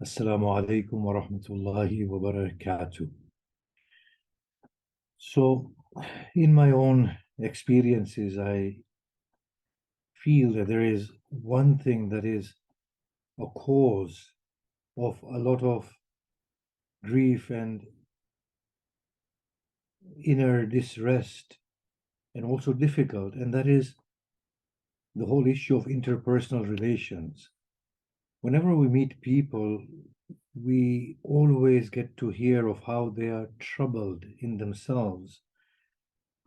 Assalamu alaikum wa rahmatullahi wa barakatuh. So, in my own experiences, I feel that there is one thing that is a cause of a lot of grief and inner disrest and also difficult, and that is the whole issue of interpersonal relations. Whenever we meet people, we always get to hear of how they are troubled in themselves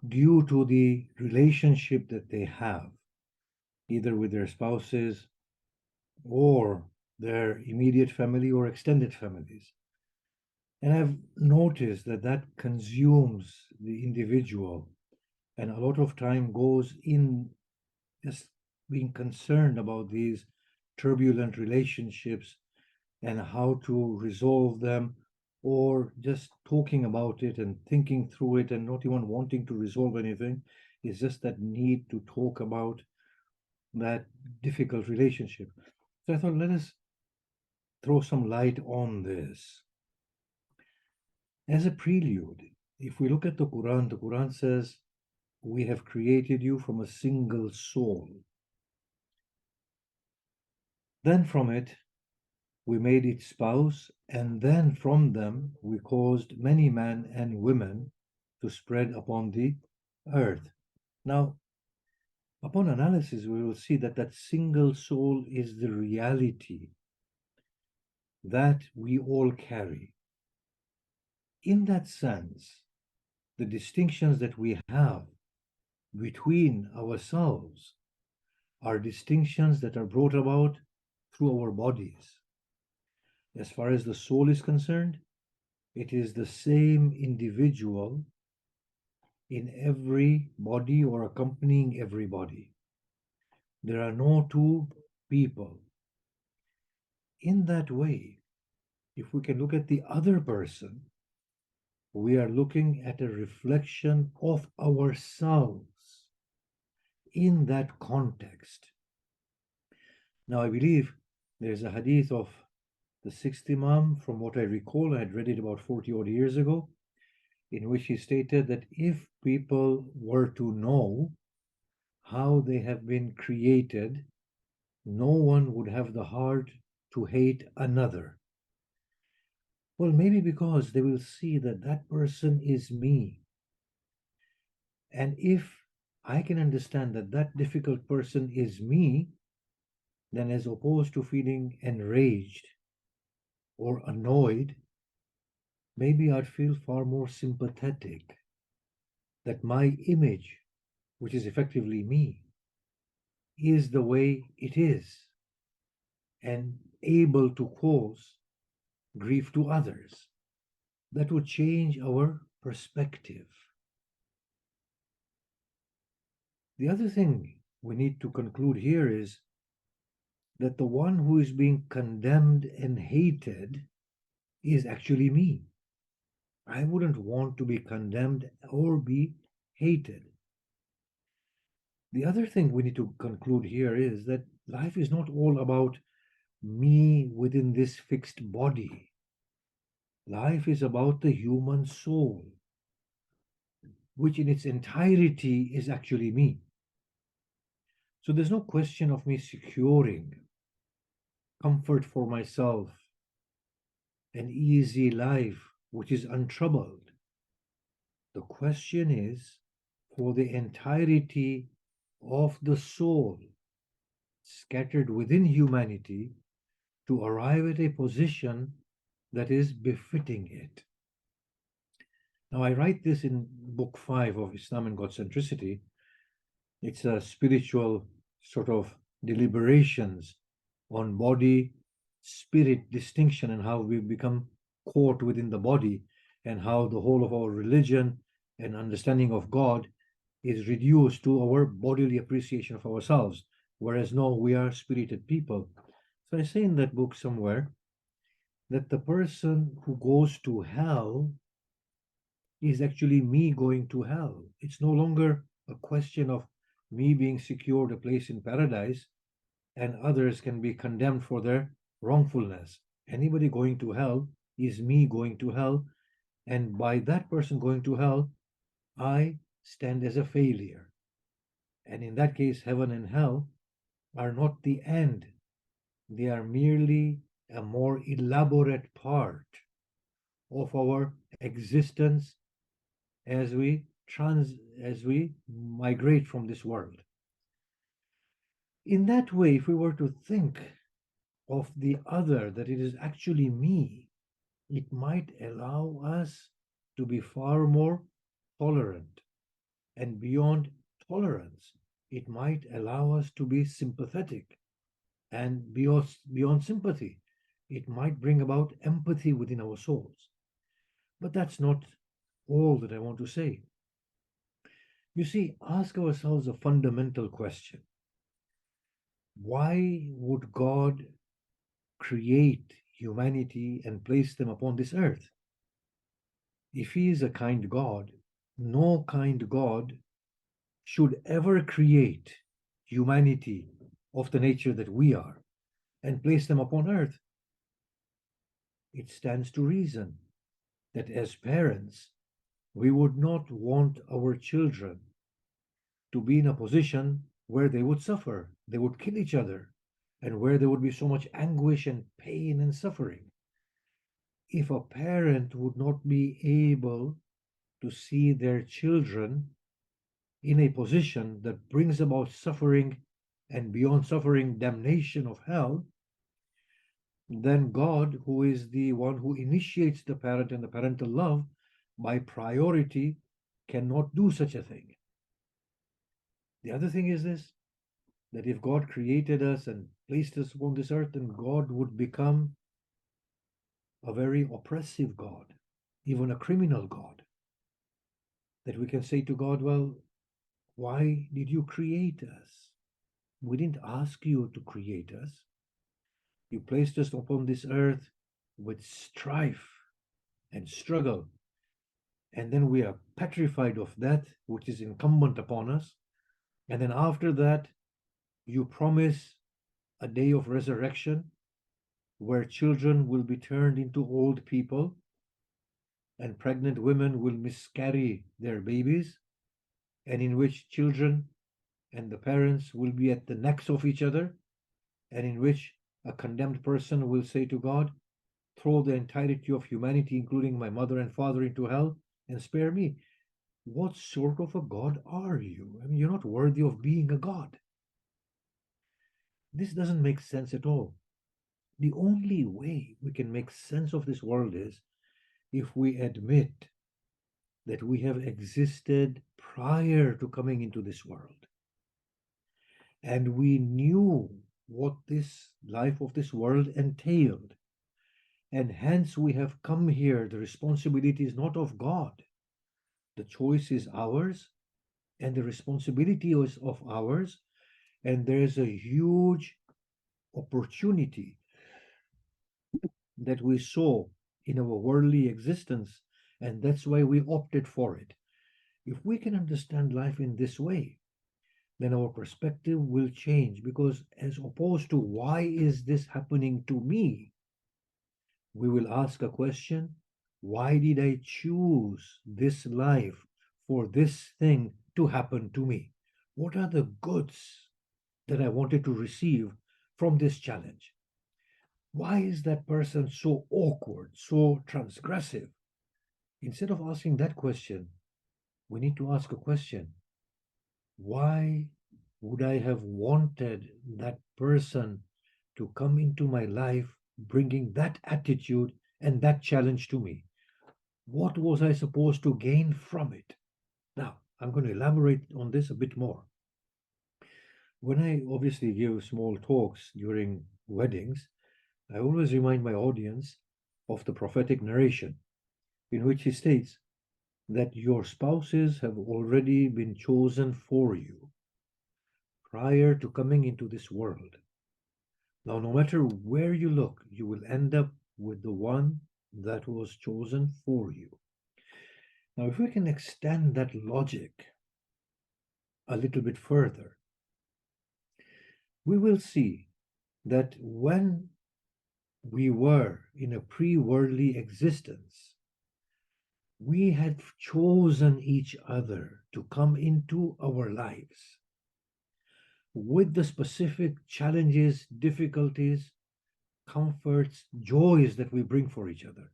due to the relationship that they have, either with their spouses or their immediate family or extended families. And I've noticed that that consumes the individual, and a lot of time goes in just being concerned about these turbulent relationships and how to resolve them, or just talking about it and thinking through it and not even wanting to resolve anything. It's just that need to talk about that difficult relationship. So I thought, let us throw some light on this. As a prelude, if we look at the Quran says, we have created you from a single soul. Then from it, we made its spouse, and then from them we caused many men and women to spread upon the earth. Now, upon analysis, we will see that that single soul is the reality that we all carry. In that sense, the distinctions that we have between ourselves are distinctions that are brought about through our bodies. As far as the soul is concerned, it is the same individual in every body or accompanying every body. There are no two people. In that way, if we can look at the other person, we are looking at a reflection of ourselves in that context. Now, I believe there's a hadith of the sixth Imam, from what I recall, I had read it about 40 odd years ago, in which he stated that if people were to know how they have been created, no one would have the heart to hate another. Well, maybe because they will see that that person is me. And if I can understand that that difficult person is me, then as opposed to feeling enraged or annoyed, maybe I'd feel far more sympathetic that my image, which is effectively me, is the way it is and able to cause grief to others. That would change our perspective. The other thing we need to conclude here is that the one who is being condemned and hated is actually me. I wouldn't want to be condemned or be hated. The other thing we need to conclude here is that life is not all about me within this fixed body. Life is about the human soul, which in its entirety is actually me. So there's no question of me securing comfort for myself, an easy life which is untroubled. The question is for the entirety of the soul scattered within humanity to arrive at a position that is befitting it. Now, I write this in book 5 of Islam and God Centricity. It's a spiritual sort of deliberations on body spirit distinction and how we become caught within the body, and how the whole of our religion and understanding of God is reduced to our bodily appreciation of ourselves, whereas no, we are spirited people. So I say in that book somewhere that the person who goes to hell is actually me going to hell. It's no longer a question of me being secured a place in paradise and others can be condemned for their wrongfulness Anybody going to hell is me going to hell, and by that person going to hell, I stand as a failure. And in that case, heaven and hell are not the end, they are merely a more elaborate part of our existence as we as we migrate from this world. In that way, if we were to think of the other, that it is actually me, it might allow us to be far more tolerant. And beyond tolerance, it might allow us to be sympathetic. And beyond sympathy, it might bring about empathy within our souls. But that's not all that I want to say. You see, ask ourselves a fundamental question. Why would God create humanity and place them upon this earth? If He is a kind God, no kind God should ever create humanity of the nature that we are and place them upon earth. It stands to reason that as parents, we would not want our children to be in a position where they would suffer, they would kill each other, and where there would be so much anguish and pain and suffering. If a parent would not be able to see their children in a position that brings about suffering and beyond suffering, damnation of hell, then God, who is the one who initiates the parent and the parental love, by priority, cannot do such a thing. The other thing is this, that if God created us and placed us upon this earth, then God would become a very oppressive God, even a criminal God. That we can say to God, well, why did you create us? We didn't ask you to create us. You placed us upon this earth with strife and struggle, and then we are petrified of that which is incumbent upon us. And then after that, you promise a day of resurrection where children will be turned into old people and pregnant women will miscarry their babies, and in which children and the parents will be at the necks of each other, and in which a condemned person will say to God, throw the entirety of humanity, including my mother and father, into hell and spare me. What sort of a God are you? I mean, you're not worthy of being a God. This doesn't make sense at all. The only way we can make sense of this world is if we admit that we have existed prior to coming into this world. And we knew what this life of this world entailed. And hence we have come here. The responsibility is not of God. The choice is ours, and the responsibility is of ours. And there's a huge opportunity that we saw in our worldly existence, and that's why we opted for it. If we can understand life in this way, then our perspective will change, because as opposed to why is this happening to me, we will ask a question, why did I choose this life for this thing to happen to me? What are the goods that I wanted to receive from this challenge? Why is that person so awkward, so transgressive? Instead of asking that question, we need to ask a question. Why would I have wanted that person to come into my life bringing that attitude and that challenge to me? What was I supposed to gain from it? Now, I'm going to elaborate on this a bit more. When I obviously give small talks during weddings, I always remind my audience of the prophetic narration in which he states that your spouses have already been chosen for you prior to coming into this world. Now, no matter where you look, you will end up with the one that was chosen for you. Now, if we can extend that logic a little bit further, we will see that when We were in a pre worldly existence. We had chosen each other to come into our lives with the specific challenges, difficulties, comforts, joys that we bring for each other.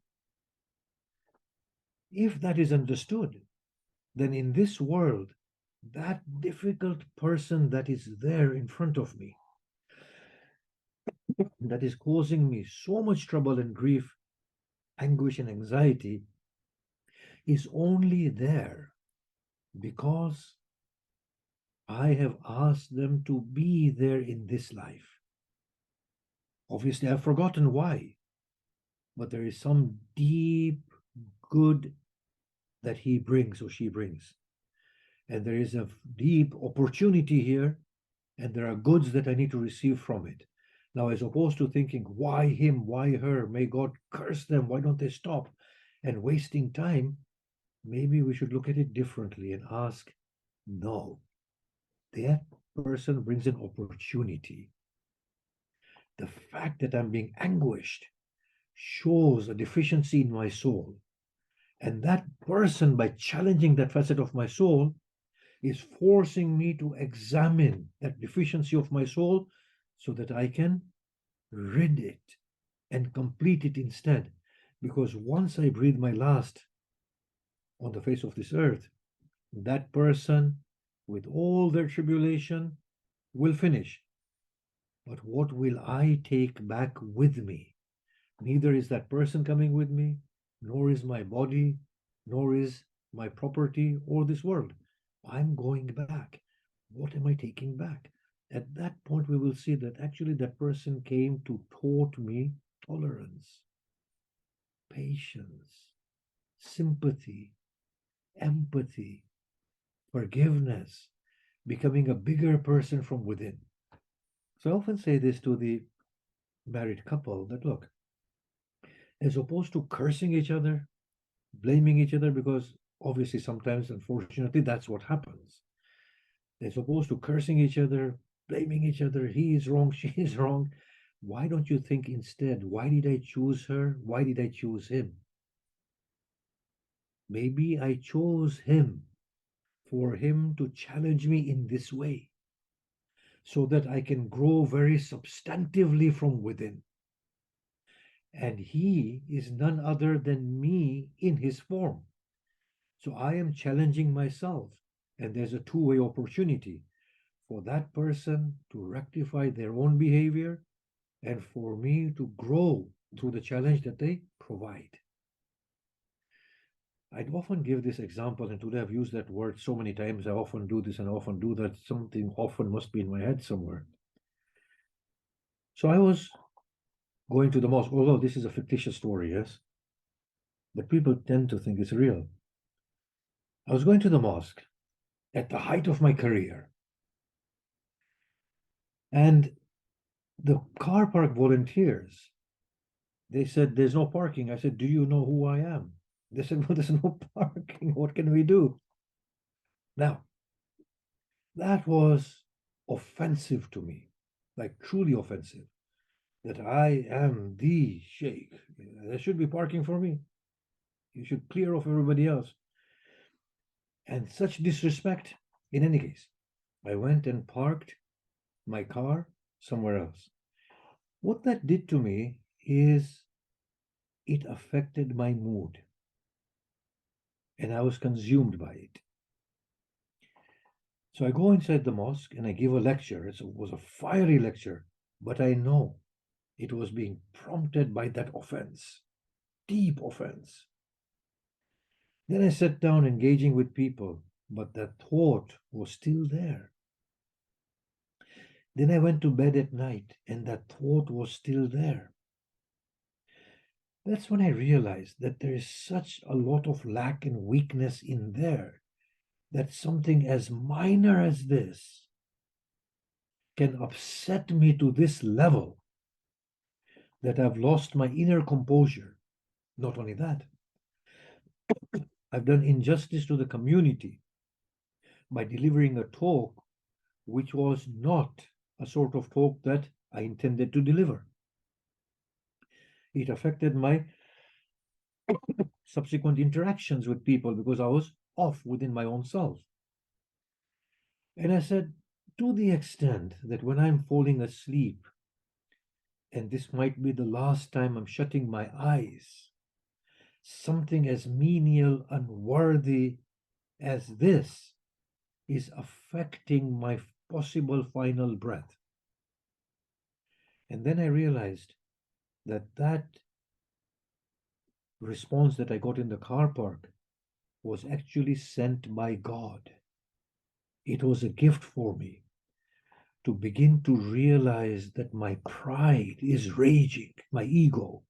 If that is understood, then in this world, that difficult person that is there in front of me, that is causing me so much trouble and grief, anguish, and anxiety, is only there because I have asked them to be there in this life. Obviously, I've forgotten why, but there is some deep good that he brings or she brings. And there is a deep opportunity here, and there are goods that I need to receive from it. Now, as opposed to thinking, why him, why her, may God curse them, why don't they stop, and wasting time, maybe we should look at it differently and ask, no, that person brings an opportunity. The fact that I'm being anguished shows a deficiency in my soul. And that person, by challenging that facet of my soul, is forcing me to examine that deficiency of my soul so that I can rid it and complete it instead. Because once I breathe my last on the face of this earth, that person, with all their tribulation, will finish. But what will I take back with me? Neither is that person coming with me, nor is my body, nor is my property or this world. I'm going back. What am I taking back? At that point, we will see that actually that person came to taught me tolerance, patience, sympathy, empathy, forgiveness, becoming a bigger person from within. So I often say this to the married couple that look, as opposed to cursing each other, blaming each other, because obviously sometimes, unfortunately, that's what happens. As opposed to cursing each other, blaming each other, he is wrong, she is wrong. Why don't you think instead, why did I choose her? Why did I choose him? Maybe I chose him for him to challenge me in this way so that I can grow very substantively from within. And he is none other than me in his form. So I am challenging myself. And there's a two-way opportunity for that person to rectify their own behavior and for me to grow through the challenge that they provide. I'd often give this example, and today I've used that word so many times. I often do this and I often do that. Something often must be in my head somewhere. So I was going to the mosque, although this is a fictitious story, yes, but people tend to think it's real. I was going to the mosque at the height of my career, and the car park volunteers, they said, there's no parking. I said, do you know who I am? They said, well, there's no parking. What can we do? Now, that was offensive to me, like truly offensive, that I am the Sheikh. There should be parking for me. You should clear off everybody else. And such disrespect. In any case, I went and parked my car somewhere else. What that did to me is it affected my mood, and I was consumed by it. So I go inside the mosque and I give a lecture. It was a fiery lecture, but I know it was being prompted by that offense, deep offense. Then I sat down engaging with people, but that thought was still there. Then I went to bed at night and that thought was still there. That's when I realized that there is such a lot of lack and weakness in there that something as minor as this can upset me to this level that I've lost my inner composure. Not only that, I've done injustice to the community by delivering a talk which was not a sort of talk that I intended to deliver. It affected my subsequent interactions with people because I was off within my own self. And I said, to the extent that when I'm falling asleep, and this might be the last time I'm shutting my eyes, something as menial, unworthy as this is affecting my possible final breath. And then I realized that that response that I got in the car park was actually sent by God. It was a gift for me to begin to realize that my pride is raging, my ego.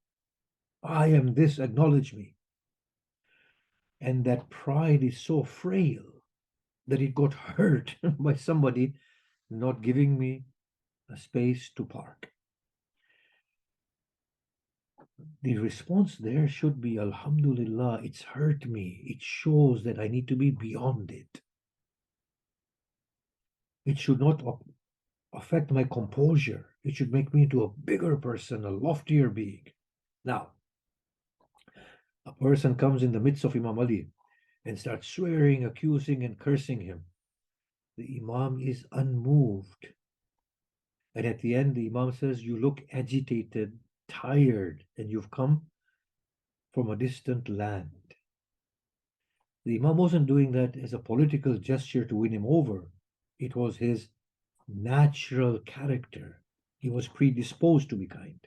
I am this, acknowledge me. And that pride is so frail that it got hurt by somebody not giving me a space to park. The response there should be, Alhamdulillah, it's hurt me. It shows that I need to be beyond it. It should not affect my composure. It should make me into a bigger person, a loftier being. Now, a person comes in the midst of Imam Ali and starts swearing, accusing, and cursing him. The Imam is unmoved. And at the end, the Imam says, you look agitated, tired, and you've come from a distant land. The Imam wasn't doing that as a political gesture to win him over. It was his natural character. He was predisposed to be kind.